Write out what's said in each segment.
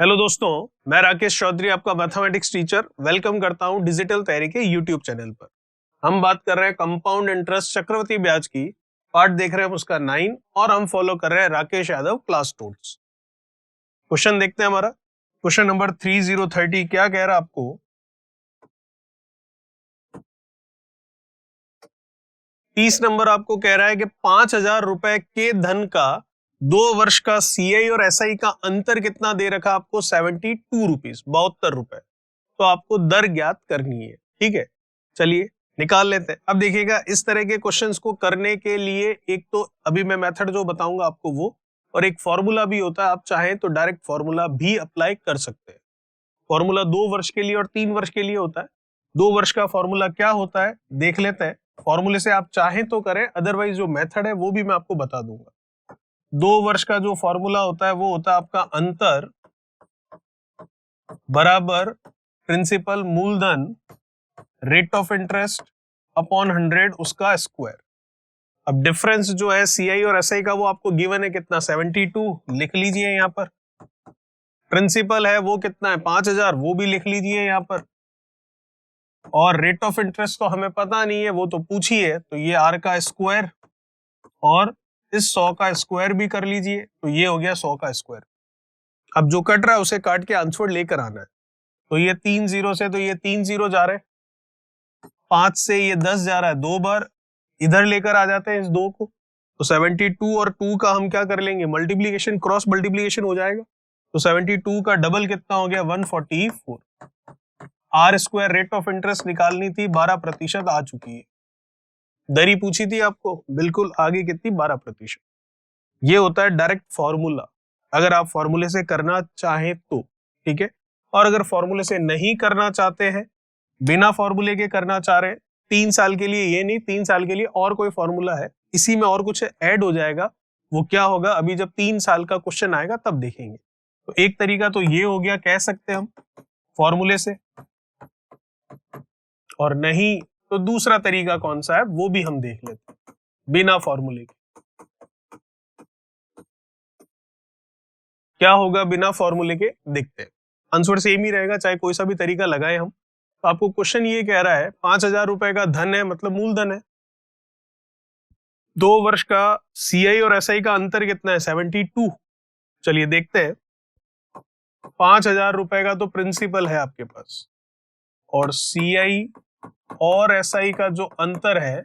Hello दोस्तों, मैं राकेश चौधरी आपका मैथमेटिक्स टीचर वेलकम करता हूं डिजिटल तैयारी के यूट्यूब चैनल पर। हम बात कर रहे हैं कंपाउंड इंटरेस्ट चक्रवृद्धि ब्याज की। पार्ट देख रहे हैं उसका 9 और हम फॉलो कर रहे हैं Rakesh Yadav class notes. Question देखते हैं हमारा। क्वेश्चन नंबर 3030 क्या कह रहा है आपको? 30 नंबर आपको कह रहा है कि 5,000 रुपए के धन का 2 वर्ष का सीआई और एसआई का अंतर कितना दे रखा आपको? 72 रुपीज, 72 रुपए। तो आपको दर ज्ञात करनी है। ठीक है, चलिए निकाल लेते हैं। अब देखिएगा, इस तरह के क्वेश्चंस को करने के लिए एक तो अभी मैं मेथड जो बताऊंगा आपको वो, और एक फॉर्मूला भी होता है। आप चाहें तो डायरेक्ट फॉर्मूला भी अप्लाई कर सकते हैं। फॉर्मूला 2 वर्ष के लिए और 3 वर्ष के लिए होता है। 2 वर्ष का फॉर्मूला क्या होता है देख लेते हैं। फॉर्मूले से आप चाहें तो करें, अदरवाइज जो मेथड है वो भी मैं आपको बता दूंगा। 2 वर्ष का जो फॉर्मूला होता है वो होता है आपका अंतर बराबर प्रिंसिपल मूलधन रेट ऑफ इंटरेस्ट अपॉन 100 उसका स्क्वायर। अब डिफरेंस जो है सीआई और एसआई का वो आपको गिवन है कितना? 72 लिख लीजिए यहाँ पर। प्रिंसिपल है वो कितना है? 5,000, वो भी लिख लीजिए यहाँ पर। और रेट ऑफ इंटरेस्ट तो हमें पता नहीं है, वो तो पूछी है, तो ये आर का स्क्वायर और इस 100 का स्क्वायर भी कर लीजिए, तो ये हो गया 100 का स्क्वायर। अब जो कट रहा है उसे काट के आंसर लेकर आना है। तो ये 3 जीरो से तो ये 3 जीरो जा रहे हैं, 5 से ये 10 जा रहा है, 2 बार इधर लेकर आ जाते हैं इस 2 को। तो 72 और 2 का हम क्या कर लेंगे? मल्टीप्लीकेशन, क्रॉस मल्टीप्लीकेशन हो जाएगा। तो 72 का डबल कितना हो गया? 144। R square rate of interest निकालनी थी, 12% आ चुकी है। दरी पूछी थी आपको, बिल्कुल आगे कितनी? 12%। ये होता है डायरेक्ट फॉर्मूला, अगर आप फॉर्मूले से करना चाहें तो। ठीक है, और अगर फॉर्मूले से नहीं करना चाहते हैं, बिना फॉर्मूले के करना चाह रहे हैं 3 साल के लिए, ये नहीं 3 साल के लिए और कोई फॉर्मूला है, इसी में और कुछ ऐड हो जाएगा। वो क्या होगा अभी जब 3 साल का क्वेश्चन आएगा तब देखेंगे। तो एक तरीका तो ये हो गया, कह सकते हैं हम फॉर्मूले से, और नहीं तो दूसरा तरीका कौन सा है वो भी हम देख लेते हैं बिना फॉर्मूले के। क्या होगा बिना फॉर्मूले के? देखते हैं। आंसर सेम ही रहेगा चाहे कोई सा भी तरीका लगाए हम। तो आपको क्वेश्चन ये कह रहा है 5,000 रुपए का धन है, मतलब मूलधन है। 2 वर्ष का सीआई और एसआई का अंतर कितना है? 72। चलिए देखते हैं। 5,000 रुपए का तो प्रिंसिपल है आपके पास, और सीआई और एसआई का जो अंतर है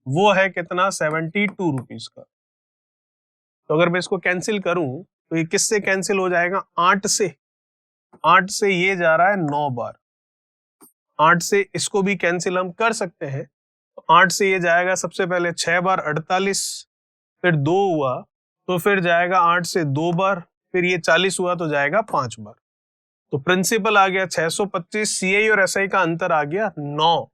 वो है कितना? 72 रुपीज का। तो अगर मैं इसको कैंसिल करूं तो ये किससे कैंसिल हो जाएगा? 8 से। 8 से ये जा रहा है 9 बार, 8 से इसको भी कैंसिल हम कर सकते हैं। तो 8 से ये जाएगा सबसे पहले 6 बार, 48, फिर 2 हुआ तो फिर जाएगा 8 से 2 बार, फिर ये 40 हुआ तो जाएगा 5 बार। तो प्रिंसिपल आ गया 625, सीआई और एसआई का अंतर आ गया 9,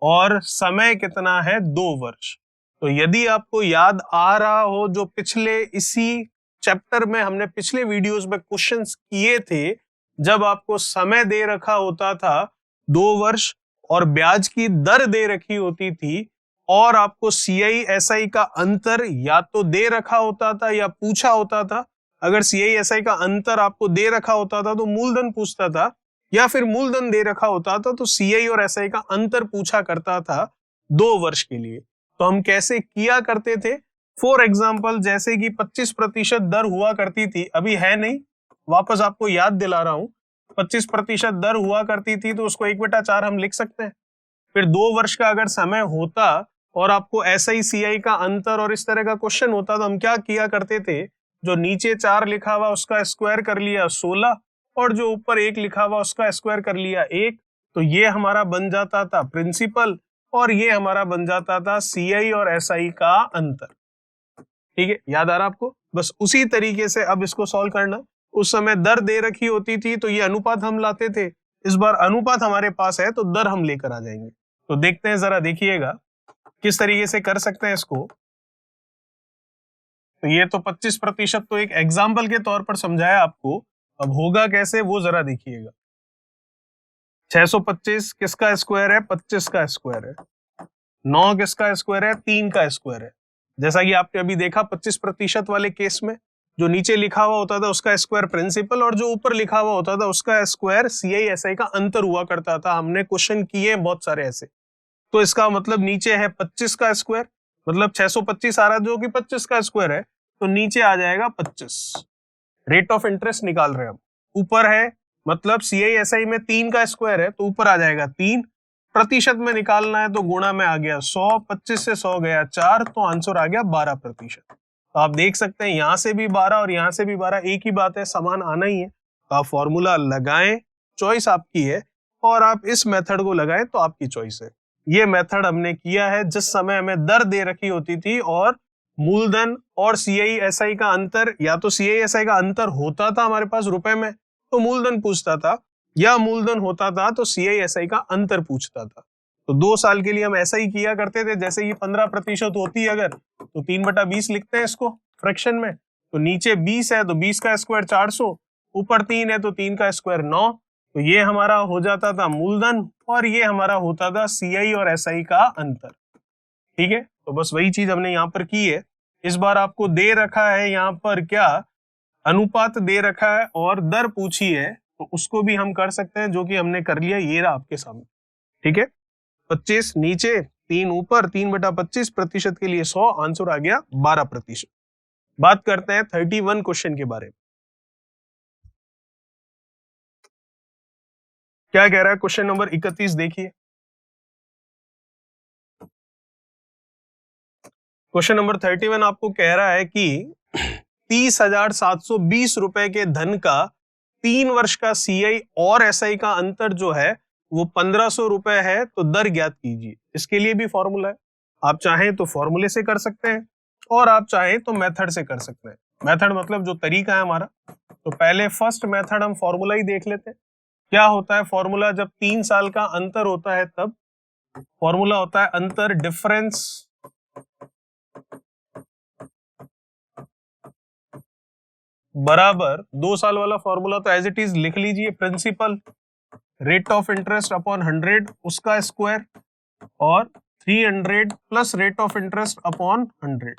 और समय कितना है? 2 वर्ष। तो यदि आपको याद आ रहा हो, जो पिछले इसी चैप्टर में हमने पिछले वीडियोस में क्वेश्चंस किए थे, जब आपको समय दे रखा होता था 2 वर्ष और ब्याज की दर दे रखी होती थी, और आपको सीआई एसआई का अंतर या तो दे रखा होता था या पूछा होता था। अगर सीआई एसआई का अंतर आपको दे रखा होता था तो मूलधन पूछता था, या फिर मूलधन दे रखा होता था तो सीआई और एसआई का अंतर पूछा करता था 2 वर्ष के लिए। तो हम कैसे किया करते थे? फॉर एग्जाम्पल, जैसे कि 25% दर हुआ करती थी, अभी है नहीं, वापस आपको याद दिला रहा हूं। 25% दर हुआ करती थी तो उसको 1/4 हम लिख सकते हैं। फिर 2 वर्ष का अगर समय होता और आपको एसआई सीआई का अंतर और इस तरह का क्वेश्चन होता तो हम क्या किया करते थे? जो नीचे 4 लिखा हुआ उसका स्क्वायर कर लिया 16, और जो ऊपर 1 लिखा हुआ उसका स्क्वायर कर लिया 1। तो ये हमारा बन जाता था प्रिंसिपल, और ये हमारा बन जाता था सीआई और एसआई का अंतर। ठीक है, याद आ रहा आपको? बस उसी तरीके से अब इसको सॉल्व करना। उस समय दर दे रखी होती थी तो ये अनुपात हम लाते थे, इस बार अनुपात हमारे पास है तो दर हम लेकर आ जाएंगे। तो देखते हैं, जरा देखिएगा किस तरीके से कर सकते हैं इसको। तो ये तो 25% तो एक एग्जाम्पल के तौर पर समझाया आपको, अब होगा कैसे वो जरा देखिएगा। 625 किसका स्क्वायर है? 25 का स्क्वायर है। 9 किसका स्क्वायर है? 3 का स्क्वायर है। जैसा कि आपने अभी देखा 25% वाले केस में, जो नीचे लिखा हुआ होता था उसका स्क्वायर प्रिंसिपल और जो ऊपर लिखा हुआ होता था उसका स्क्वायर CI/SI का अंतर हुआ करता था। हमने क्वेश्चन किए बहुत सारे ऐसे। तो इसका मतलब नीचे है 25 का स्क्वायर, मतलब 625 आ रहा है जो कि 25 का स्क्वायर है, तो नीचे आ जाएगा 25। रेट ऑफ इंटरेस्ट निकाल रहे हैं हम। ऊपर है मतलब CI/SI में 3 का स्क्वायर है तो ऊपर आ जाएगा 3, प्रतिशत में निकालना है तो गुणा में आ गया 100, 25 से 100 गया 4, तो आंसर आ गया 12%। तो आप देख सकते हैं यहाँ से भी 12 और यहाँ से भी 12, एक ही बात है, समान आना ही है। तो आप फॉर्मूला लगाएं, चॉइस आपकी है, और आप इस मेथड को लगाएं तो आपकी चॉइस है। ये मेथड हमने किया है जिस समय हमें दर दे रखी होती थी और मूलधन और CI/SI का अंतर, या तो CI/SI का अंतर होता था हमारे पास रुपए में तो मूलधन पूछता था, या मूलधन होता था तो CI/SI का अंतर पूछता था। तो 2 साल के लिए हम ऐसा ही किया करते थे। जैसे ये 15% होती है अगर, तो 3/20 लिखते हैं इसको फ्रैक्शन में। तो नीचे 20 है तो 20 का स्क्वायर 400, ऊपर 3 है तो 3 का स्क्वायर 9। तो ये हमारा हो जाता था मूलधन और ये हमारा होता था CI और SI का अंतर। ठीक है, तो बस वही चीज हमने यहाँ पर की है। इस बार आपको दे रखा है यहाँ पर क्या, अनुपात दे रखा है और दर पूछी है, तो उसको भी हम कर सकते हैं, जो कि हमने कर लिया, ये रहा आपके सामने। ठीक है, 25 नीचे 3 ऊपर, 3/25, प्रतिशत के लिए 100, आंसर आ गया 12%। बात करते हैं 31 क्वेश्चन के बारे में। क्या कह रहा है क्वेश्चन नंबर 31, देखिए। क्वेश्चन नंबर 31 आपको कह रहा है कि 30,720 रुपए के धन का 3 वर्ष का CI और SI का अंतर जो है वो 1500 रुपए है, तो दर ज्ञात कीजिए। इसके लिए भी फॉर्मूला है, आप चाहें तो फॉर्मूले से कर सकते हैं और आप चाहें तो मेथड से कर सकते हैं। मेथड मतलब जो तरीका है हमारा। तो पहले फर्स्ट मेथड हम फॉर्मूला ही देख लेते हैं। क्या होता है फॉर्मूला, जब 3 साल का अंतर होता है तब फॉर्मूला होता है अंतर डिफरेंस बराबर 2 साल वाला फॉर्मूला तो एज इट इज लिख लीजिए, principal rate of interest upon 100 उसका स्क्वायर और 300 plus rate of interest upon 100।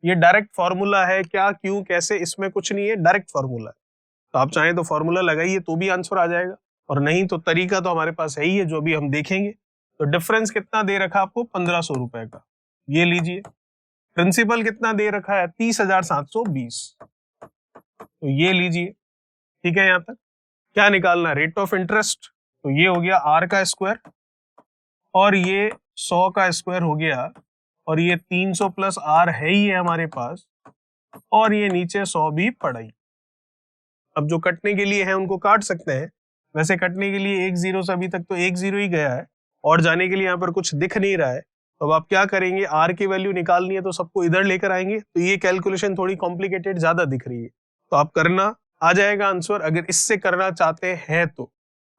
ये डायरेक्ट फॉर्मूला है, क्या क्यों कैसे इसमें कुछ नहीं है, डायरेक्ट फॉर्मूला है। तो आप चाहें तो फॉर्मूला लगाइए तो भी आंसर आ जाएगा, और नहीं तो तरीका तो हमारे पास है ही है जो अभी हम देखेंगे। तो डिफरेंस कितना दे रखा आपको, 1500 रुपए का, ये लीजिए। प्रिंसिपल कितना दे रखा है, 30,720, तो ये लीजिए। ठीक है, यहां तक क्या निकालना, रेट ऑफ इंटरेस्ट, तो ये हो गया R का स्क्वायर और ये 100 का स्क्वायर हो गया, और ये 300 प्लस R है ही है हमारे पास, और ये नीचे 100 भी पड़ा ही। अब जो कटने के लिए है उनको काट सकते हैं। वैसे कटने के लिए एक जीरो से अभी तक तो एक जीरो ही गया है, और जाने के लिए यहाँ पर कुछ दिख नहीं रहा है। तो अब आप क्या करेंगे, R की वैल्यू निकालनी है तो सबको इधर लेकर आएंगे। तो ये कैलकुलेशन थोड़ी कॉम्प्लिकेटेड ज्यादा दिख रही है, तो आप करना आ जाएगा आंसर अगर इससे करना चाहते हैं तो।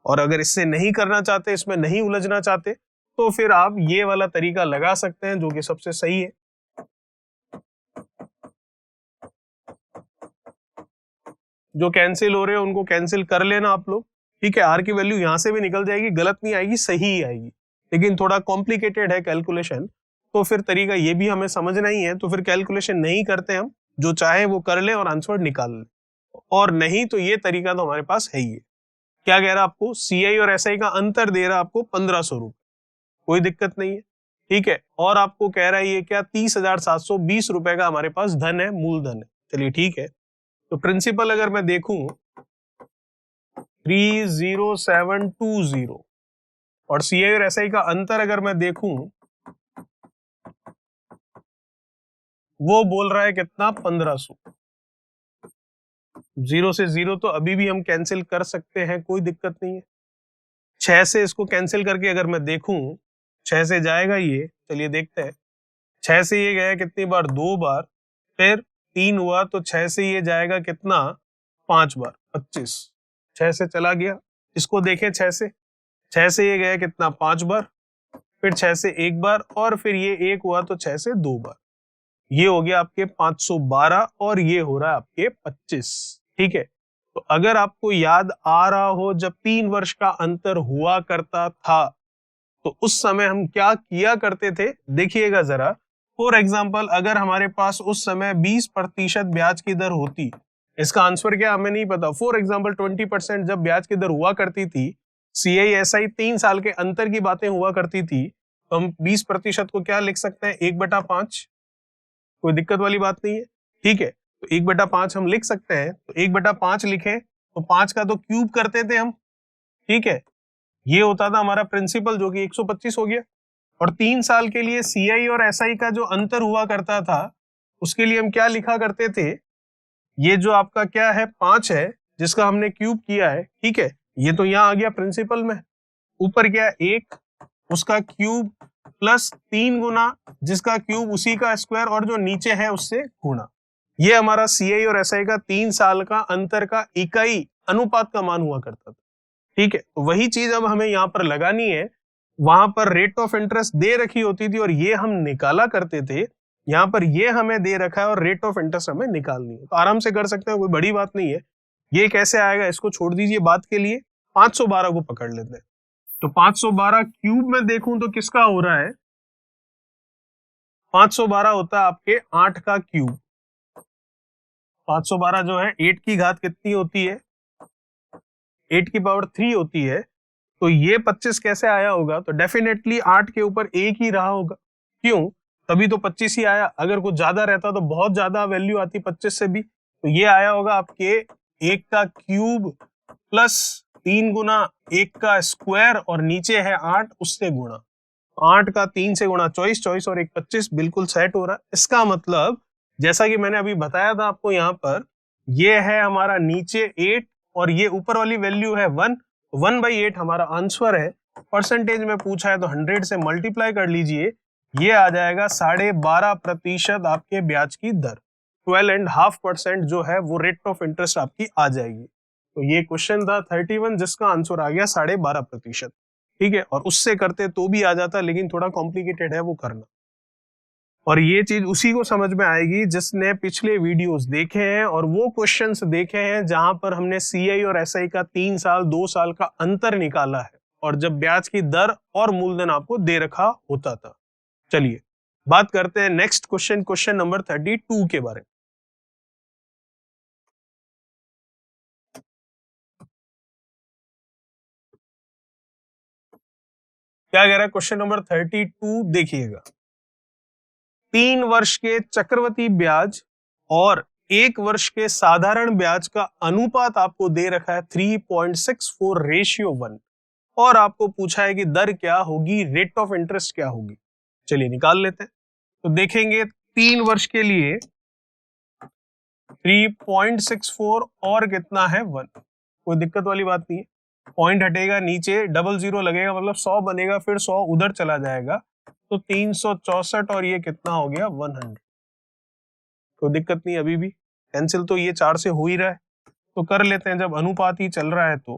और अगर इससे नहीं करना चाहते, इसमें नहीं उलझना चाहते, तो फिर आप ये वाला तरीका लगा सकते हैं जो कि सबसे सही है। जो कैंसिल हो रहे हैं उनको कैंसिल कर लेना आप लोग। ठीक है, R की वैल्यू यहां से भी निकल जाएगी, गलत नहीं आएगी, सही ही आएगी, लेकिन थोड़ा कॉम्प्लिकेटेड है कैलकुलेशन, तो फिर तरीका ये भी हमें समझना ही है। तो फिर कैलकुलेशन नहीं करते हम, जो चाहे वो कर ले और आंसर निकाल ले, और नहीं तो ये तरीका तो हमारे पास है ही है। क्या कह रहा है आपको, CI और SI का अंतर दे रहा है आपको 1500 रुपए, कोई दिक्कत नहीं है। ठीक है, और आपको कह रहा है ये क्या, 30,720 रुपए का हमारे पास धन है, मूलधन है। चलिए ठीक है, तो प्रिंसिपल अगर मैं देखूं 30720, और CI और SI का अंतर अगर मैं देखूं वो बोल रहा है कितना, 1500। 0 से 0 तो अभी भी हम कैंसिल कर सकते हैं, कोई दिक्कत नहीं है। 6 से इसको कैंसिल करके अगर मैं देखूं, 6 से जाएगा ये, चलिए देखते हैं। 6 से ये गया कितनी बार, 2 बार, फिर 3 हुआ, तो 6 से ये जाएगा कितना, 5 बार, 25। 6 से चला गया, इसको देखें 6 से ये गया कितना, 5 बार, फिर 6 से 1 बार, और फिर ये 1 हुआ तो 6 से 2 बार। ये हो गया आपके 512, और ये हो रहा है आपके 25। ठीक है, तो अगर आपको याद आ रहा हो जब 3 वर्ष का अंतर हुआ करता था तो उस समय हम क्या किया करते थे, देखिएगा जरा। फॉर एग्जाम्पल, अगर हमारे पास उस समय 20% ब्याज की दर होती इसका आंसर क्या हमें नहीं पता। फॉर एग्जाम्पल 20% जब ब्याज की दर हुआ करती थी, CI/SI 3 साल के अंतर की बातें हुआ करती थी, तो हम 20% को क्या लिख सकते हैं, 1/5। कोई दिक्कत वाली बात नहीं है, ठीक है। तो 1/5 हम लिख सकते हैं, तो 1/5 लिखें तो 5 का तो क्यूब करते थे हम, ठीक है। ये होता था हमारा प्रिंसिपल जो कि 125 हो गया। और 3 साल के लिए CI और SI का जो अंतर हुआ करता था, उसके लिए हम क्या लिखा करते थे, ये जो आपका क्या है 5 है जिसका हमने क्यूब किया है, ठीक है। ये तो यहाँ आ गया प्रिंसिपल में, ऊपर क्या है 1 उसका क्यूब प्लस 3 गुना जिसका क्यूब उसी का स्क्वायर और जो नीचे है उससे गुणा। ये हमारा CI और SI का 3 साल का अंतर का इकाई अनुपात का मान हुआ करता था, ठीक है। तो वही चीज अब हमें यहाँ पर लगानी है। वहां पर रेट ऑफ इंटरेस्ट दे रखी होती थी और ये हम निकाला करते थे, यहाँ पर ये हमें दे रखा है और रेट ऑफ इंटरेस्ट हमें निकालनी है, तो आराम से कर सकते हैं, कोई बड़ी बात नहीं है। ये कैसे आएगा इसको छोड़ दीजिए बात के लिए, 512 को पकड़ लेते हैं। तो 512 क्यूब में देखूं तो किसका हो रहा है, 512 होता है आपके 8 का क्यूब। 512 जो है 8 की घात कितनी होती है, 8 की पावर 3 होती है। तो ये 25 कैसे आया होगा, तो डेफिनेटली 8 के ऊपर 1 ही रहा होगा, क्यों, तभी तो 25 ही आया। अगर कुछ ज्यादा रहता तो बहुत ज्यादा वैल्यू आती 25 से भी। तो ये आया होगा आपके 1 का क्यूब प्लस 3 गुना 1 का स्क्वायर और नीचे है 8 उससे गुणा। 8 का 3 से गुणा 24, 24 और 1 25, बिल्कुल सेट हो रहा है। इसका मतलब जैसा कि मैंने अभी बताया था आपको, यहाँ पर ये है हमारा नीचे 8 और ये ऊपर वाली वैल्यू है 1, 1/8 हमारा आंसर है। परसेंटेज में पूछा है तो 100 से मल्टीप्लाई कर लीजिए, ये आ जाएगा 12.5% आपके ब्याज की दर, 12.5% जो है वो रेट ऑफ इंटरेस्ट आपकी आ जाएगी। तो ये क्वेश्चन था 31 जिसका आंसर आ गया 12.5%, ठीक है। और उससे करते तो भी आ जाता, लेकिन थोड़ा कॉम्प्लिकेटेड है वो करना। और ये चीज उसी को समझ में आएगी जिसने पिछले वीडियोस देखे हैं और वो क्वेश्चंस देखे हैं जहां पर हमने CI और SI का 3 साल 2 साल का अंतर निकाला है और जब ब्याज की दर और मूलधन आपको दे रखा होता था। चलिए बात करते हैं नेक्स्ट क्वेश्चन, क्वेश्चन नंबर 32 के बारे में। क्या कह रहा है क्वेश्चन नंबर 32, देखिएगा। 3 वर्ष के चक्रवृद्धि ब्याज और 1 वर्ष के साधारण ब्याज का अनुपात आपको दे रखा है 3.64:1 और आपको पूछा है कि दर क्या होगी, रेट ऑफ इंटरेस्ट क्या होगी। चलिए निकाल लेते हैं। तो देखेंगे 3 वर्ष के लिए 3.64 और कितना है 1, कोई दिक्कत वाली बात नहीं है। पॉइंट हटेगा नीचे, 00 लगेगा मतलब 100 बनेगा, फिर 100 उधर चला जाएगा तो 364 और ये कितना हो गया 100। कोई दिक्कत नहीं, अभी भी कैंसिल तो ये 4 से हो ही रहा है, तो कर लेते हैं। जब अनुपात ही चल रहा है तो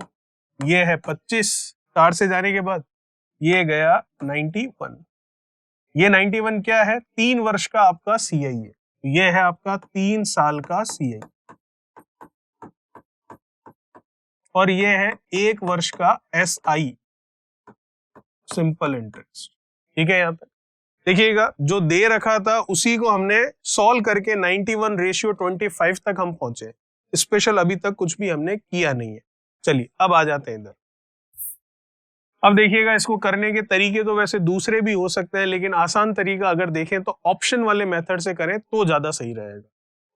ये है 25, 4 से जाने के बाद ये गया 91। ये 91 क्या है, 3 वर्ष का आपका CI है, ये है आपका 3 साल का CI और ये है 1 वर्ष का SI, सिंपल इंटरेस्ट, ठीक है। यहाँ पे देखिएगा जो दे रखा था उसी को हमने सॉल्व करके 91:25 तक हम पहुंचे। स्पेशल अभी तक कुछ भी हमने किया नहीं है। चलिए अब आ जाते हैं इधर। अब देखिएगा इसको करने के तरीके तो वैसे दूसरे भी हो सकते हैं, लेकिन आसान तरीका अगर देखें तो ऑप्शन वाले मेथड से करें तो ज्यादा सही रहेगा।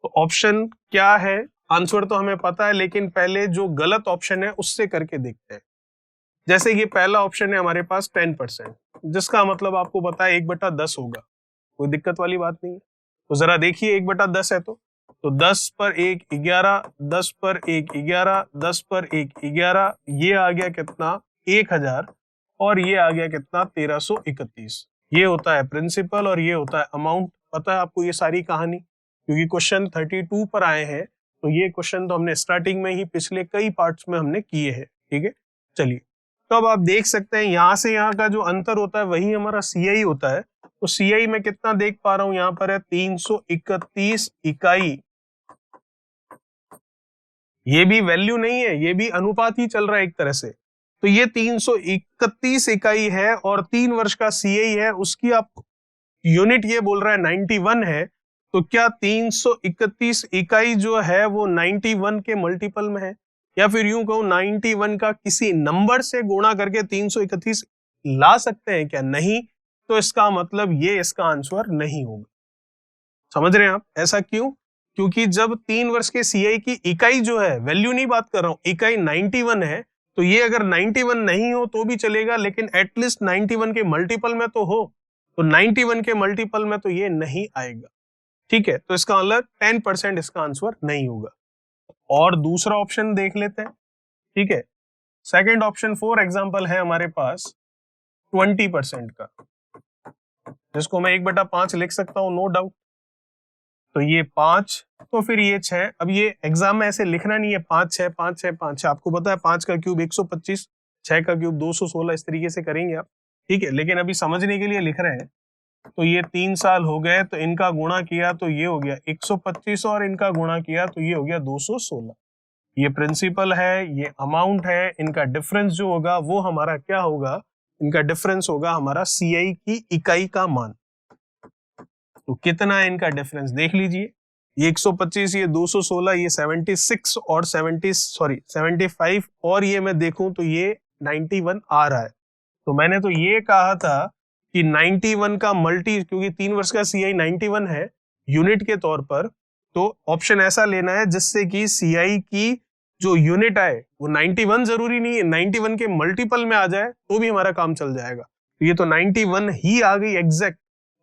तो ऑप्शन क्या है, आंसर तो हमें पता है, लेकिन पहले जो गलत ऑप्शन है उससे करके देखते हैं। जैसे कि पहला ऑप्शन है हमारे पास 10%, जिसका मतलब आपको पता है 1/10 होगा, कोई दिक्कत वाली बात नहीं है। तो जरा देखिए 1/10 है तो 10 पर 1 11, 10 पर 1 11, 10 पर 1 11, ये आ गया कितना 1000 और ये आ गया कितना 1331। ये होता है प्रिंसिपल और ये होता है अमाउंट। पता है आपको ये सारी कहानी, क्योंकि क्वेश्चन 32 पर आए हैं, तो ये क्वेश्चन तो हमने स्टार्टिंग में ही पिछले कई पार्ट्स में हमने किए हैं, ठीक है। चलिए तो अब आप देख सकते हैं यहाँ से यहाँ का जो अंतर होता है वही हमारा CI होता है। तो CI में कितना देख पा रहा हूं, यहाँ पर है 331 इकाई। ये भी वैल्यू नहीं है, ये भी अनुपात ही चल रहा है एक तरह से। तो ये 331 इकाई है और 3 वर्ष का CI है, उसकी आप यूनिट ये बोल रहा है 91 है, तो क्या 331 इकाई जो है वो 91 के मल्टीपल में है, या फिर यूं कहूं 91 का किसी नंबर से गुणा करके 331 ला सकते हैं क्या? नहीं। तो इसका मतलब ये इसका आंसर नहीं होगा। समझ रहे हैं आप? ऐसा क्यों? क्योंकि जब 3 वर्ष के सीआई की इकाई जो है, वैल्यू नहीं बात कर रहा हूं, इकाई 91 है, तो ये अगर 91 नहीं हो तो भी चलेगा, लेकिन एटलीस्ट 91 के मल्टीपल में तो हो। तो 91 के मल्टीपल में तो ये नहीं आएगा। ठीक है, तो इसका मतलब 10% इसका आंसर नहीं होगा। और दूसरा ऑप्शन देख लेते हैं। ठीक है, सेकंड ऑप्शन फॉर एग्जांपल है हमारे पास 20% का, जिसको मैं 1/5 लिख सकता हूं, नो डाउट। तो ये 5, तो फिर ये 6। अब ये एग्जाम में ऐसे लिखना नहीं है 5 6 5 6 5 6, आपको पता है 5 का क्यूब 125, 6 का क्यूब 216, इस तरीके से करेंगे आप। ठीक है, लेकिन अभी समझने के लिए लिख रहे हैं। तो ये 3 साल हो गए, तो इनका गुणा किया तो ये हो गया 125, और इनका गुणा किया तो ये हो गया 216। ये प्रिंसिपल है, ये अमाउंट है, इनका डिफरेंस जो होगा वो हमारा क्या होगा? इनका डिफरेंस होगा हमारा सीआई की इकाई का मान। तो कितना है इनका डिफरेंस देख लीजिए, ये 125, ये 216, ये 76 और 75, और ये मैं देखूं तो ये 91 आ रहा है। तो मैंने तो ये कहा था कि 91 का मल्टी, क्योंकि 3 वर्ष का सीआई 91 है यूनिट के तौर पर, तो ऑप्शन ऐसा लेना है जिससे कि सीआई की जो यूनिट आए वो 91 जरूरी नहीं है, 91 के मल्टीपल में आ जाए तो भी हमारा काम चल जाएगा। तो ये तो 91 ही आ गई एग्जैक्ट,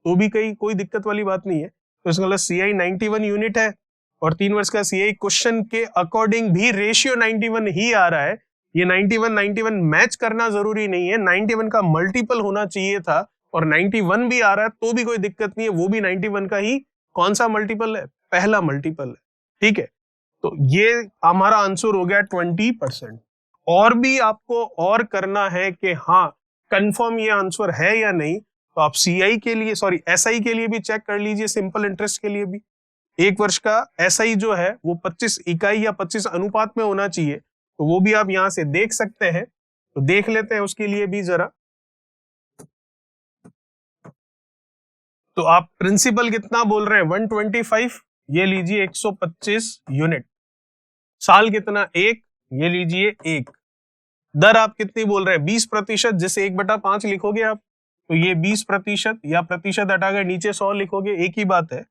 तो भी कोई दिक्कत वाली बात नहीं है। तो इसका मतलब सीआई 91 यूनिट है, और 3 वर्ष का सीआई क्वेश्चन के अकॉर्डिंग भी रेशियो 91 ही आ रहा है। ये 91 मैच करना जरूरी नहीं है, 91 का मल्टीपल होना चाहिए था, और 91 भी आ रहा है तो भी कोई दिक्कत नहीं है, वो भी 91 का ही कौन सा मल्टीपल है? पहला मल्टीपल है। ठीक है, तो ये हमारा आंसर हो गया 20%। और भी आपको और करना है कि हाँ कंफर्म ये आंसर है या नहीं, तो आप सीआई के लिए, एसआई के लिए भी चेक कर लीजिए, सिंपल इंटरेस्ट के लिए भी। 1 वर्ष का एसआई जो है वो 25 इकाई या 25 अनुपात में होना चाहिए, तो वो भी आप यहां से देख सकते हैं। तो देख लेते हैं उसके लिए भी जरा। तो आप प्रिंसिपल कितना बोल रहे हैं? 125, ये लीजिए 125 यूनिट। साल कितना? 1, ये लीजिए 1। दर आप कितनी बोल रहे हैं? 20%, जिसे 1/5 लिखोगे आप, तो ये 20%, या प्रतिशत हटाकर नीचे 100 लिखोगे, एक ही बात है।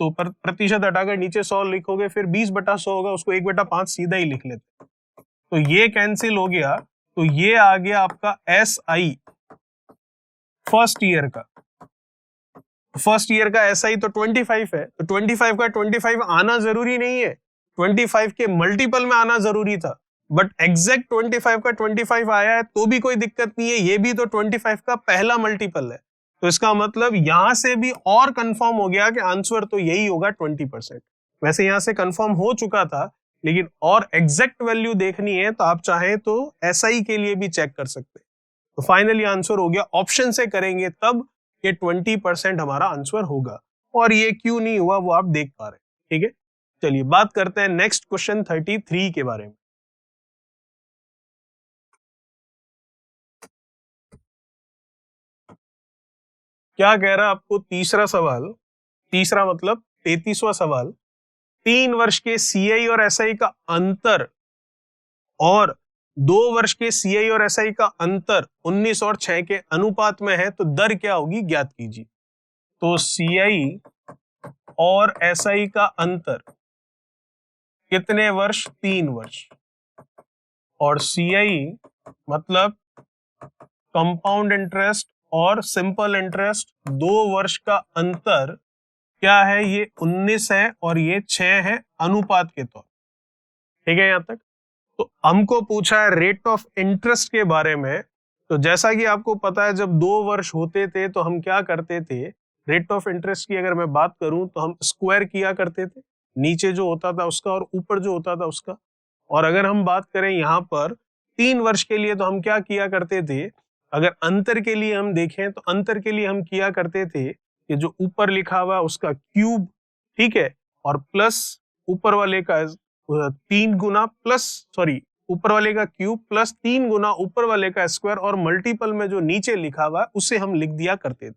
तो प्रतिशत हटाकर नीचे 100 लिखोगे, फिर 20/100 होगा, उसको 1/5 सीधा ही लिख लेते। तो ये कैंसिल हो गया, तो ये आ गया आपका एसआई फर्स्ट ईयर का। फर्स्ट ईयर का एसआई तो 25 है, तो 25 का 25 आना जरूरी नहीं है, 25 के मल्टीपल में आना जरूरी था, बट एग्जैक्ट 25 का 25 आया है तो भी कोई दिक्कत नहीं है, ये भी तो 25 का पहला मल्टीपल है। तो इसका मतलब यहां से भी और कंफर्म हो गया कि आंसर तो यही होगा 20%। वैसे यहां से कंफर्म हो चुका था, लेकिन और एग्जैक्ट वैल्यू देखनी है तो आप चाहें तो एसआई के लिए भी चेक कर सकते हैं। तो फाइनली आंसर हो गया, ऑप्शन से करेंगे तब ये 20% हमारा आंसर होगा। और ये क्यों नहीं हुआ वो आप देख पा रहे हैं। ठीक है, चलिए बात करते हैं नेक्स्ट क्वेश्चन 33 के बारे में। क्या कह रहा है आपको? तीसरा सवाल, तीसरा मतलब 33वां सवाल, 3 वर्ष के सीआई और एसआई का अंतर और 2 वर्ष के सीआई और एसआई का अंतर 19 और 6 के अनुपात में है, तो दर क्या होगी ज्ञात कीजिए। तो सीआई और एसआई का अंतर कितने वर्ष? 3 वर्ष। और सीआई मतलब कंपाउंड इंटरेस्ट और सिंपल इंटरेस्ट, 2 वर्ष का अंतर क्या है? ये 19 है और ये 6 है अनुपात के तौर। ठीक है यहां तक? तो हमको पूछा है रेट ऑफ इंटरेस्ट के बारे में। तो जैसा कि आपको पता है, जब 2 वर्ष होते थे तो हम क्या करते थे? रेट ऑफ इंटरेस्ट की अगर मैं बात करूं तो हम स्क्वायर किया करते थे, नीचे जो होता था उसका और ऊपर जो होता था उसका। और अगर हम बात करें यहाँ पर 3 वर्ष के लिए, तो हम क्या किया करते थे? अगर अंतर के लिए हम देखें तो अंतर के लिए हम किया करते थे कि जो ऊपर लिखा हुआ उसका क्यूब, ठीक है, और प्लस ऊपर वाले का 3 गुना प्लस, ऊपर वाले का क्यूब प्लस 3 गुना ऊपर वाले का स्क्वायर, और मल्टीपल में जो नीचे लिखा हुआ उसे हम लिख दिया करते थे।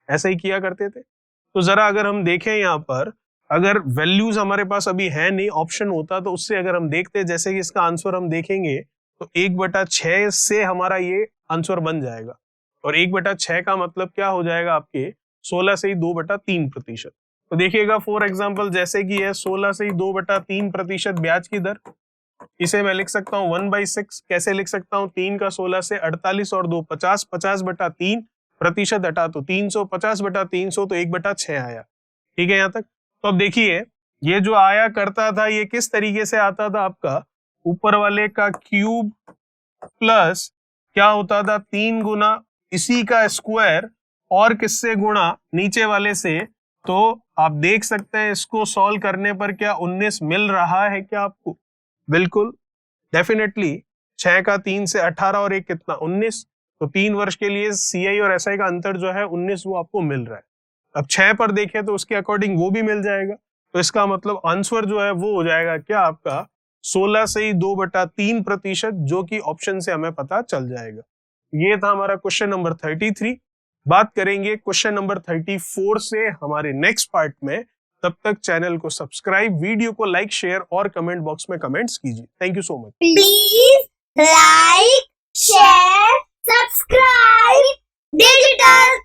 ऐसा ही किया करते थे। तो जरा अगर हम देखें यहाँ पर, अगर वैल्यूज हमारे पास अभी है नहीं, ऑप्शन होता तो उससे अगर हम देखते, जैसे कि इसका आंसर हम देखेंगे तो 1/6 से हमारा ये आंसर बन जाएगा, और 1/6 का मतलब क्या हो जाएगा आपके 16 से ही 2/3%। तो देखिएगा फॉर एग्जाम्पल, जैसे कि है 16 से ही 2/3% ब्याज की दर, इसे मैं लिख सकता हूँ 1/6। कैसे लिख सकता हूँ, 3 का 16 से 48 और 2 50, 50/3% हटा तो 300, 50/300 तो 1/6 आया। ठीक है यहाँ तक। तो अब देखिए ये जो आया करता था ये किस तरीके से आता था, आपका ऊपर वाले का क्यूब प्लस क्या होता था 3 गुना इसी का स्क्वायर और किससे गुणा नीचे वाले से। तो आप देख सकते हैं इसको सॉल्व करने पर क्या 19 मिल रहा है क्या आपको? बिल्कुल, डेफिनेटली। 6 का 3 से 18 और एक कितना 19, तो 3 वर्ष के लिए सीआई और एसआई का अंतर जो है 19 वो आपको मिल रहा है। अब 6 पर देखें तो उसके अकॉर्डिंग वो भी मिल जाएगा, तो इसका मतलब आंसर जो है वो हो जाएगा क्या आपका 16 से ही 2/3%, जो कि ऑप्शन से हमें पता चल जाएगा। ये था हमारा क्वेश्चन नंबर 33। बात करेंगे क्वेश्चन नंबर 34 से हमारे नेक्स्ट पार्ट में। तब तक चैनल को सब्सक्राइब, वीडियो को लाइक, शेयर और कमेंट बॉक्स में कमेंट्स कीजिए। Thank you so much. Please like, share, subscribe digital